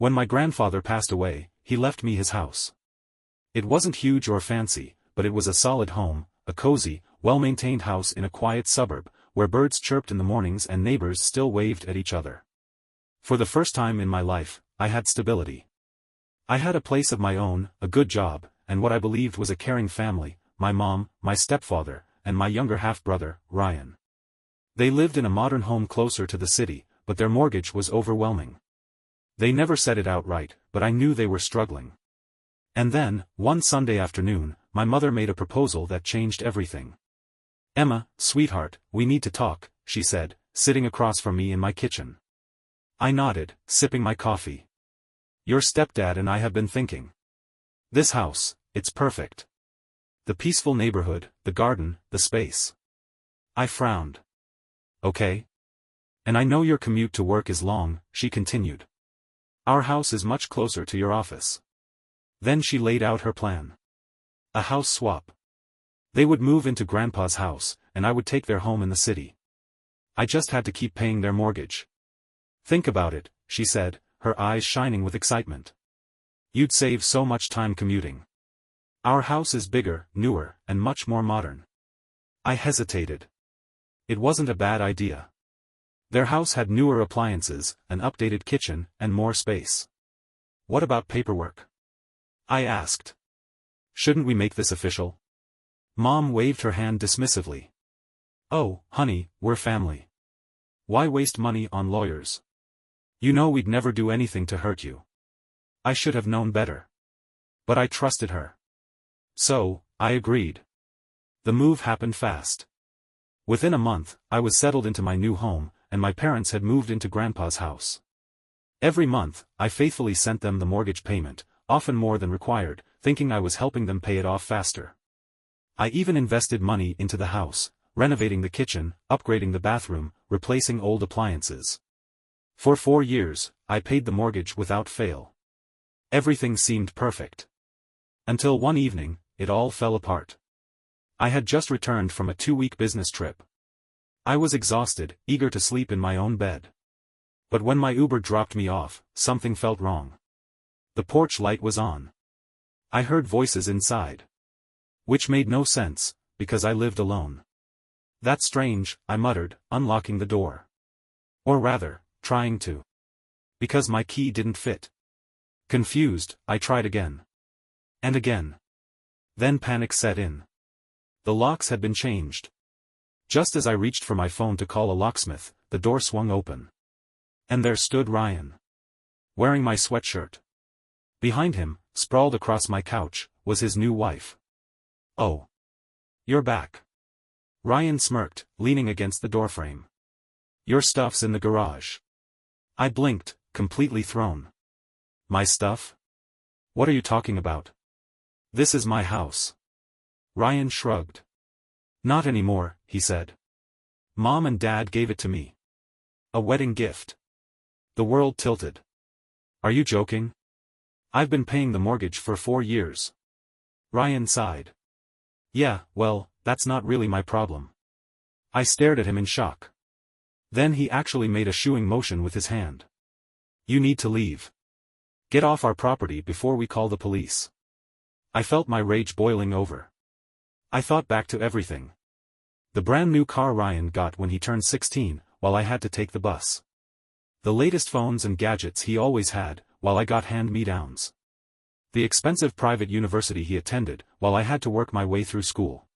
When my grandfather passed away, he left me his house. It wasn't huge or fancy, but it was a solid home, a cozy, well-maintained house in a quiet suburb, where birds chirped in the mornings and neighbors still waved at each other. For the first time in my life, I had stability. I had a place of my own, a good job, and what I believed was a caring family, my mom, my stepfather, and my younger half-brother, Ryan. They lived in a modern home closer to the city, but their mortgage was overwhelming. They never said it outright, but I knew they were struggling. And then, one Sunday afternoon, my mother made a proposal that changed everything. "Emma, sweetheart, we need to talk," she said, sitting across from me in my kitchen. I nodded, sipping my coffee. "Your stepdad and I have been thinking. This house, it's perfect. The peaceful neighborhood, the garden, the space." I frowned. "Okay. And I know your commute to work is long," she continued. "Our house is much closer to your office." Then she laid out her plan. A house swap. They would move into Grandpa's house, and I would take their home in the city. I just had to keep paying their mortgage. "Think about it," she said, her eyes shining with excitement. "You'd save so much time commuting. Our house is bigger, newer, and much more modern." I hesitated. It wasn't a bad idea. Their house had newer appliances, an updated kitchen, and more space. "What about paperwork?" I asked. "Shouldn't we make this official?" Mom waved her hand dismissively. "Oh, honey, we're family. Why waste money on lawyers? You know we'd never do anything to hurt you." I should have known better. But I trusted her. So, I agreed. The move happened fast. Within a month, I was settled into my new home, and my parents had moved into Grandpa's house. Every month, I faithfully sent them the mortgage payment, often more than required, thinking I was helping them pay it off faster. I even invested money into the house, renovating the kitchen, upgrading the bathroom, replacing old appliances. For 4 years, I paid the mortgage without fail. Everything seemed perfect. Until one evening, it all fell apart. I had just returned from a 2-week business trip. I was exhausted, eager to sleep in my own bed. But when my Uber dropped me off, something felt wrong. The porch light was on. I heard voices inside. Which made no sense, because I lived alone. "That's strange," I muttered, unlocking the door. Or rather, trying to. Because my key didn't fit. Confused, I tried again. And again. Then panic set in. The locks had been changed. Just as I reached for my phone to call a locksmith, the door swung open. And there stood Ryan. Wearing my sweatshirt. Behind him, sprawled across my couch, was his new wife. "Oh. You're back." Ryan smirked, leaning against the doorframe. "Your stuff's in the garage." I blinked, completely thrown. "My stuff? What are you talking about? This is my house." Ryan shrugged. "Not anymore," he said. "Mom and Dad gave it to me. A wedding gift." The world tilted. "Are you joking? I've been paying the mortgage for 4 years." Ryan sighed. "Yeah, well, that's not really my problem." I stared at him in shock. Then he actually made a shooing motion with his hand. "You need to leave. Get off our property before we call the police." I felt my rage boiling over. I thought back to everything. The brand new car Ryan got when he turned 16, while I had to take the bus. The latest phones and gadgets he always had, while I got hand-me-downs. The expensive private university he attended, while I had to work my way through school.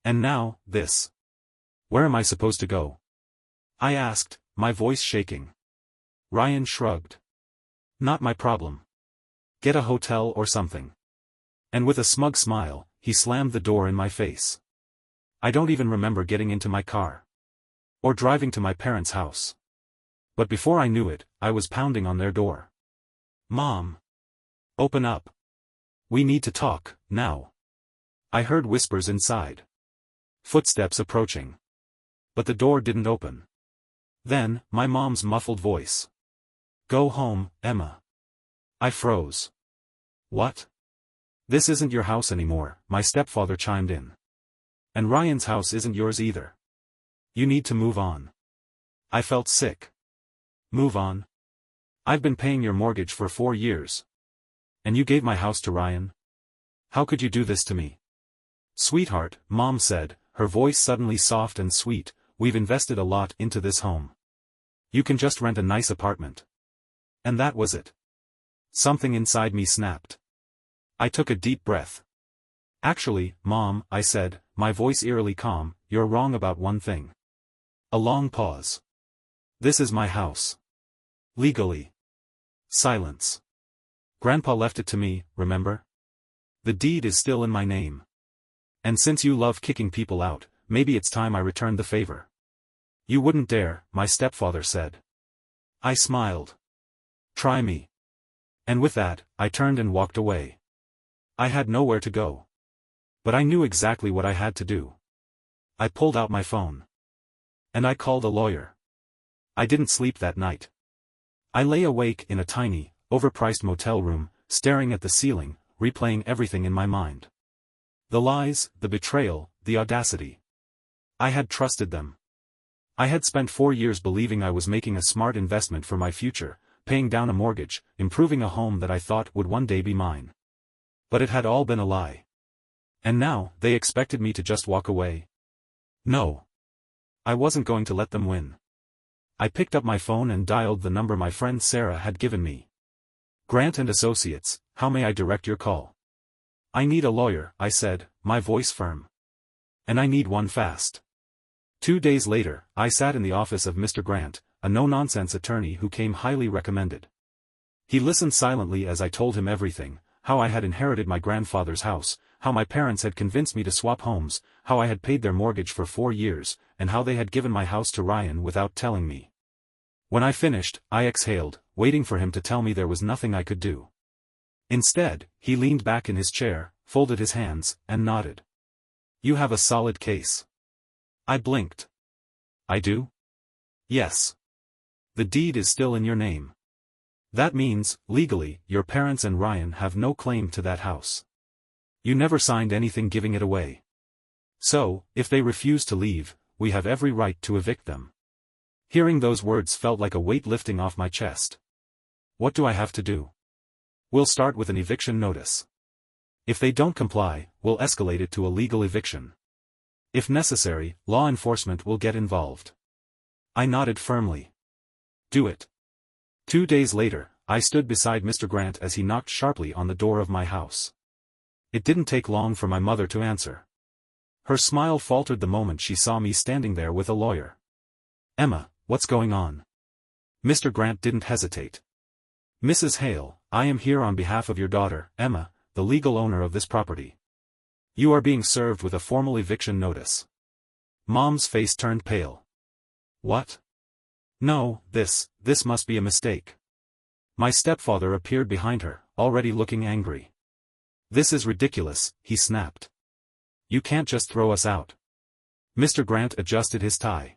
And now, this. Where am I supposed to go? I asked, my voice shaking. Ryan shrugged. "Not my problem. Get a hotel or something." And with a smug smile, he slammed the door in my face. I don't even remember getting into my car. Or driving to my parents' house. But before I knew it, I was pounding on their door. "Mom! Open up. We need to talk, now." I heard whispers inside. Footsteps approaching. But the door didn't open. Then, my mom's muffled voice. "Go home, Emma." I froze. "What?" "This isn't your house anymore," my stepfather chimed in. "And Ryan's house isn't yours either. You need to move on." I felt sick. Move on? I've been paying your mortgage for 4 years. And you gave my house to Ryan? How could you do this to me? Sweetheart, Mom said, her voice suddenly soft and sweet, we've invested a lot into this home. You can just rent a nice apartment. And that was it. Something inside me snapped. I took a deep breath. Actually, Mom, I said, my voice eerily calm, you're wrong about one thing. A long pause. This is my house. Legally. Silence. Grandpa left it to me, remember? The deed is still in my name. And since you love kicking people out, maybe it's time I returned the favor. You wouldn't dare, my stepfather said. I smiled. Try me. And with that, I turned and walked away. I had nowhere to go. But I knew exactly what I had to do. I pulled out my phone. And I called a lawyer. I didn't sleep that night. I lay awake in a tiny, overpriced motel room, staring at the ceiling, replaying everything in my mind. The lies, the betrayal, the audacity. I had trusted them. I had spent 4 years believing I was making a smart investment for my future, paying down a mortgage, improving a home that I thought would one day be mine. But it had all been a lie. And now, they expected me to just walk away. No. I wasn't going to let them win. I picked up my phone and dialed the number my friend Sarah had given me. Grant and Associates, how may I direct your call? I need a lawyer, I said, my voice firm. And I need one fast. 2 days later, I sat in the office of Mr. Grant, a no-nonsense attorney who came highly recommended. He listened silently as I told him everything, how I had inherited my grandfather's house, how my parents had convinced me to swap homes, how I had paid their mortgage for 4 years, and how they had given my house to Ryan without telling me. When I finished, I exhaled, waiting for him to tell me there was nothing I could do. Instead, he leaned back in his chair, folded his hands, and nodded. You have a solid case. I blinked. I do? Yes. The deed is still in your name. That means, legally, your parents and Ryan have no claim to that house. You never signed anything giving it away. So, if they refuse to leave, we have every right to evict them. Hearing those words felt like a weight lifting off my chest. What do I have to do? We'll start with an eviction notice. If they don't comply, we'll escalate it to a legal eviction. If necessary, law enforcement will get involved. I nodded firmly. Do it. 2 days later, I stood beside Mr. Grant as he knocked sharply on the door of my house. It didn't take long for my mother to answer. Her smile faltered the moment she saw me standing there with a lawyer. Emma, what's going on? Mr. Grant didn't hesitate. Mrs. Hale, I am here on behalf of your daughter, Emma, the legal owner of this property. You are being served with a formal eviction notice. Mom's face turned pale. What? No, this must be a mistake. My stepfather appeared behind her, already looking angry. This is ridiculous, he snapped. You can't just throw us out. Mr. Grant adjusted his tie.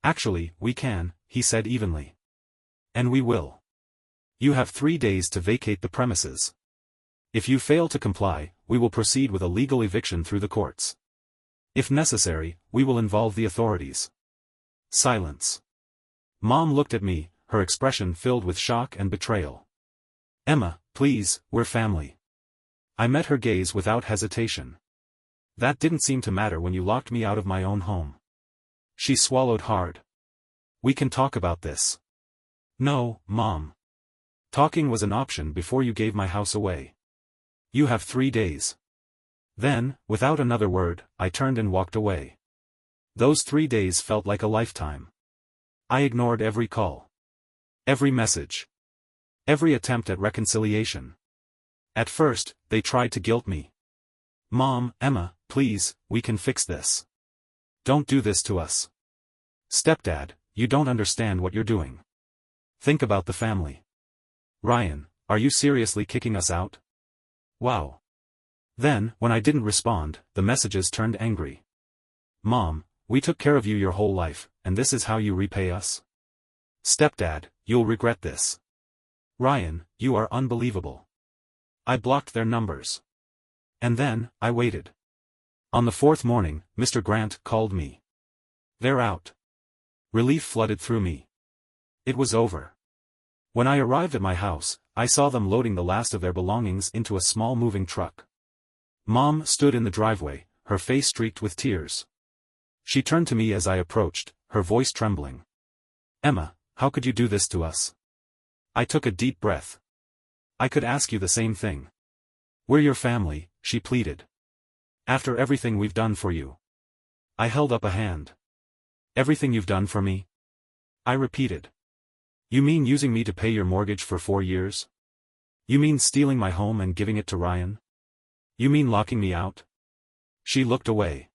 Actually, we can, he said evenly. And we will. You have 3 days to vacate the premises. If you fail to comply, we will proceed with a legal eviction through the courts. If necessary, we will involve the authorities. Silence. Mom looked at me, her expression filled with shock and betrayal. Emma, please, we're family. I met her gaze without hesitation. That didn't seem to matter when you locked me out of my own home. She swallowed hard. We can talk about this. No, Mom. Talking was an option before you gave my house away. You have 3 days. Then, without another word, I turned and walked away. Those 3 days felt like a lifetime. I ignored every call. Every message. Every attempt at reconciliation. At first, they tried to guilt me. Mom, Emma, please, we can fix this. Don't do this to us. Stepdad, you don't understand what you're doing. Think about the family. Ryan, are you seriously kicking us out? Wow. Then, when I didn't respond, the messages turned angry. Mom, we took care of you your whole life, and this is how you repay us? Stepdad, you'll regret this. Ryan, you are unbelievable. I blocked their numbers. And then, I waited. On the 4th morning, Mr. Grant called me. They're out. Relief flooded through me. It was over. When I arrived at my house, I saw them loading the last of their belongings into a small moving truck. Mom stood in the driveway, her face streaked with tears. She turned to me as I approached, her voice trembling. "Emma, how could you do this to us?" I took a deep breath. "I could ask you the same thing. We're your family," she pleaded. "After everything we've done for you." I held up a hand. "Everything you've done for me?" I repeated. "You mean using me to pay your mortgage for 4 years? You mean stealing my home and giving it to Ryan? You mean locking me out?" She looked away.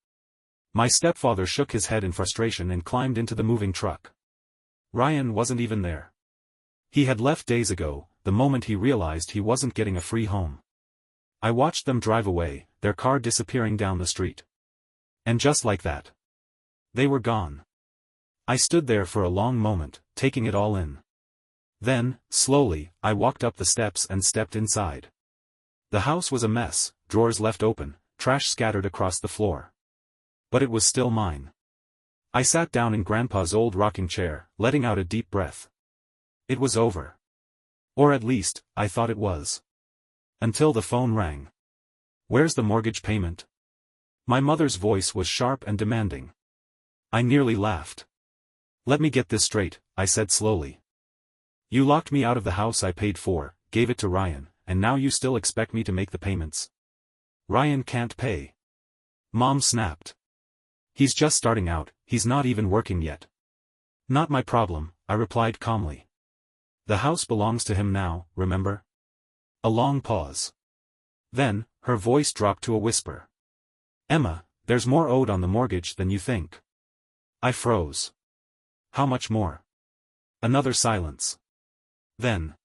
My stepfather shook his head in frustration and climbed into the moving truck. Ryan wasn't even there. He had left days ago, the moment he realized he wasn't getting a free home. I watched them drive away, their car disappearing down the street. And just like that, they were gone. I stood there for a long moment, taking it all in. Then, slowly, I walked up the steps and stepped inside. The house was a mess, drawers left open, trash scattered across the floor. But it was still mine. I sat down in Grandpa's old rocking chair, letting out a deep breath. It was over. Or at least, I thought it was. Until the phone rang. "Where's the mortgage payment?" My mother's voice was sharp and demanding. I nearly laughed. "Let me get this straight," I said slowly. "You locked me out of the house I paid for, gave it to Ryan, and now you still expect me to make the payments? Ryan can't pay." Mom snapped. "He's just starting out, he's not even working yet." "Not my problem," I replied calmly. "The house belongs to him now, remember?" A long pause. Then, her voice dropped to a whisper. "Emma, there's more owed on the mortgage than you think." I froze. "How much more?" Another silence. Then,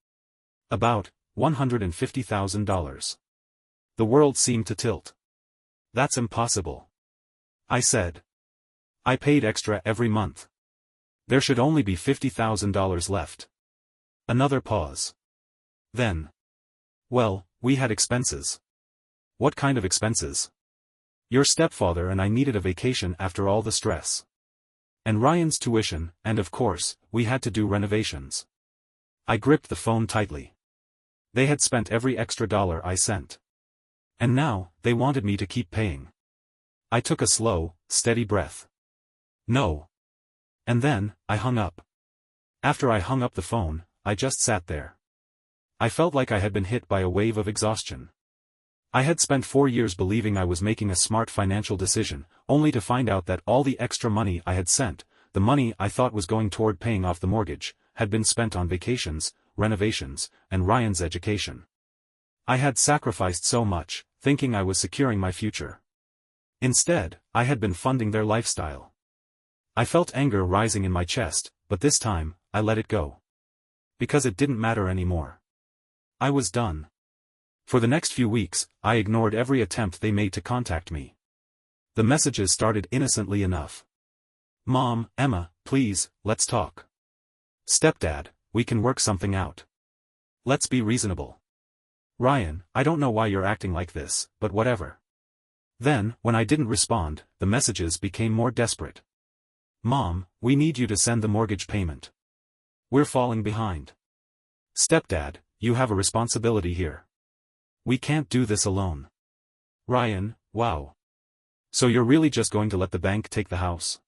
"About $150,000. The world seemed to tilt. "That's impossible," I said. "I paid extra every month. There should only be $50,000 left." Another pause. Then, "Well, we had expenses." "What kind of expenses?" "Your stepfather and I needed a vacation after all the stress. And Ryan's tuition, and of course, we had to do renovations." I gripped the phone tightly. They had spent every extra dollar I sent. And now, they wanted me to keep paying. I took a slow, steady breath. "No." And then, I hung up. After I hung up the phone, I just sat there. I felt like I had been hit by a wave of exhaustion. I had spent 4 years believing I was making a smart financial decision, only to find out that all the extra money I had sent, the money I thought was going toward paying off the mortgage, had been spent on vacations, renovations, and Ryan's education. I had sacrificed so much, thinking I was securing my future. Instead, I had been funding their lifestyle. I felt anger rising in my chest, but this time, I let it go. Because it didn't matter anymore. I was done. For the next few weeks, I ignored every attempt they made to contact me. The messages started innocently enough. "Mom, Emma, please, let's talk. Stepdad, we can work something out. Let's be reasonable. Ryan, I don't know why you're acting like this, but whatever." Then, when I didn't respond, the messages became more desperate. "Mom, we need you to send the mortgage payment. We're falling behind. Stepdad, you have a responsibility here. We can't do this alone. Ryan, wow. So you're really just going to let the bank take the house?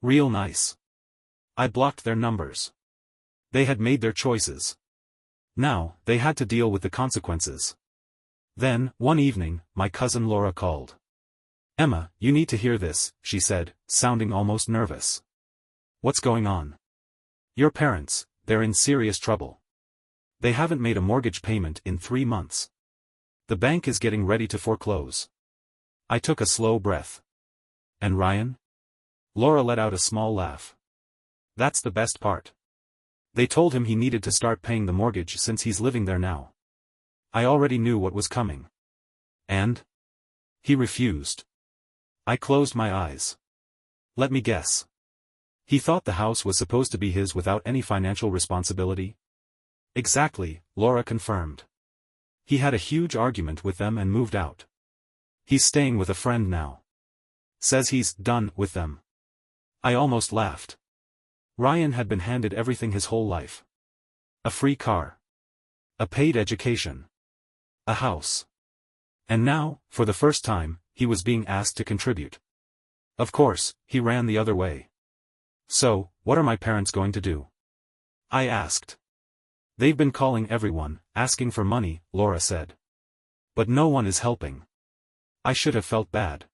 Real nice." I blocked their numbers. They had made their choices. Now, they had to deal with the consequences. Then, one evening, my cousin Laura called. "Emma, you need to hear this," she said, sounding almost nervous. "What's going on?" "Your parents, they're in serious trouble. They haven't made a mortgage payment in 3 months. The bank is getting ready to foreclose." I took a slow breath. "And Ryan?" Laura let out a small laugh. "That's the best part. They told him he needed to start paying the mortgage since he's living there now. I already knew what was coming." "And?" "He refused." I closed my eyes. "Let me guess. He thought the house was supposed to be his without any financial responsibility?" "Exactly," Laura confirmed. "He had a huge argument with them and moved out. He's staying with a friend now. Says he's done with them." I almost laughed. Ryan had been handed everything his whole life. A free car. A paid education. A house. And now, for the first time, he was being asked to contribute. Of course, he ran the other way. So, what are my parents going to do? I asked. They've been calling everyone, asking for money, Laura said. But no one is helping. I should have felt bad.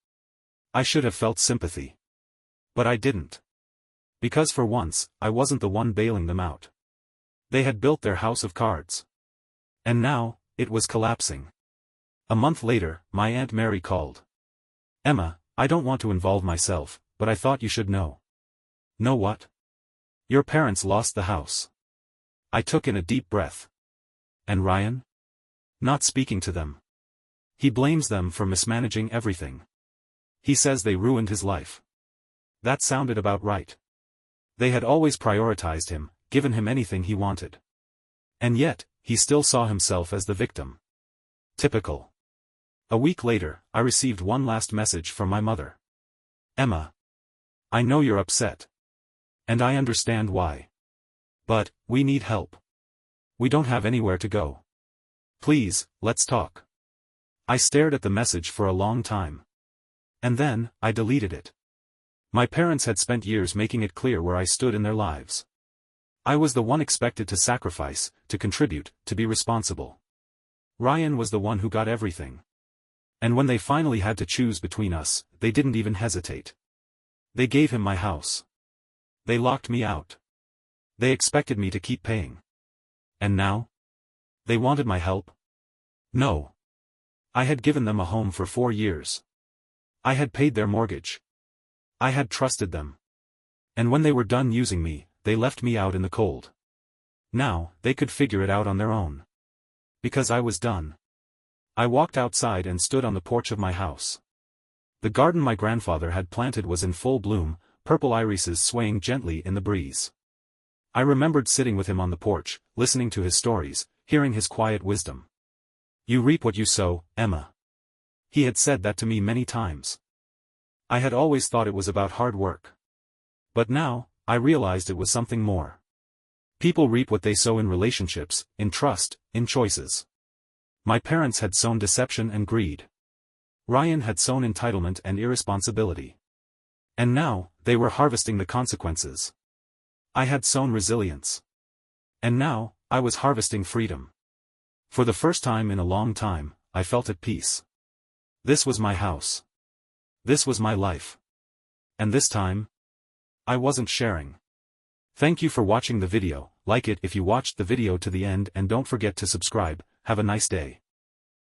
I should have felt sympathy. But I didn't. Because for once, I wasn't the one bailing them out. They had built their house of cards. And now, it was collapsing. A month later, my Aunt Mary called. Emma, I don't want to involve myself, but I thought you should know. Know what? Your parents lost the house. I took in a deep breath. And Ryan? Not speaking to them. He blames them for mismanaging everything. He says they ruined his life. That sounded about right. They had always prioritized him, given him anything he wanted. And yet, he still saw himself as the victim. Typical. A week later, I received one last message from my mother. Emma. I know you're upset. And I understand why. But, we need help. We don't have anywhere to go. Please, let's talk. I stared at the message for a long time. And then, I deleted it. My parents had spent years making it clear where I stood in their lives. I was the one expected to sacrifice, to contribute, to be responsible. Ryan was the one who got everything. And when they finally had to choose between us, they didn't even hesitate. They gave him my house. They locked me out. They expected me to keep paying. And now? They wanted my help? No. I had given them a home for 4 years. I had paid their mortgage. I had trusted them. And when they were done using me, they left me out in the cold. Now, they could figure it out on their own. Because I was done. I walked outside and stood on the porch of my house. The garden my grandfather had planted was in full bloom, purple irises swaying gently in the breeze. I remembered sitting with him on the porch, listening to his stories, hearing his quiet wisdom. You reap what you sow, Emma. He had said that to me many times. I had always thought it was about hard work. But now, I realized it was something more. People reap what they sow in relationships, in trust, in choices. My parents had sown deception and greed. Ryan had sown entitlement and irresponsibility. And now, they were harvesting the consequences. I had sown resilience. And now, I was harvesting freedom. For the first time in a long time, I felt at peace. This was my house. This was my life. And this time, I wasn't sharing. Thank you for watching the video, like it if you watched the video to the end and don't forget to subscribe. Have a nice day.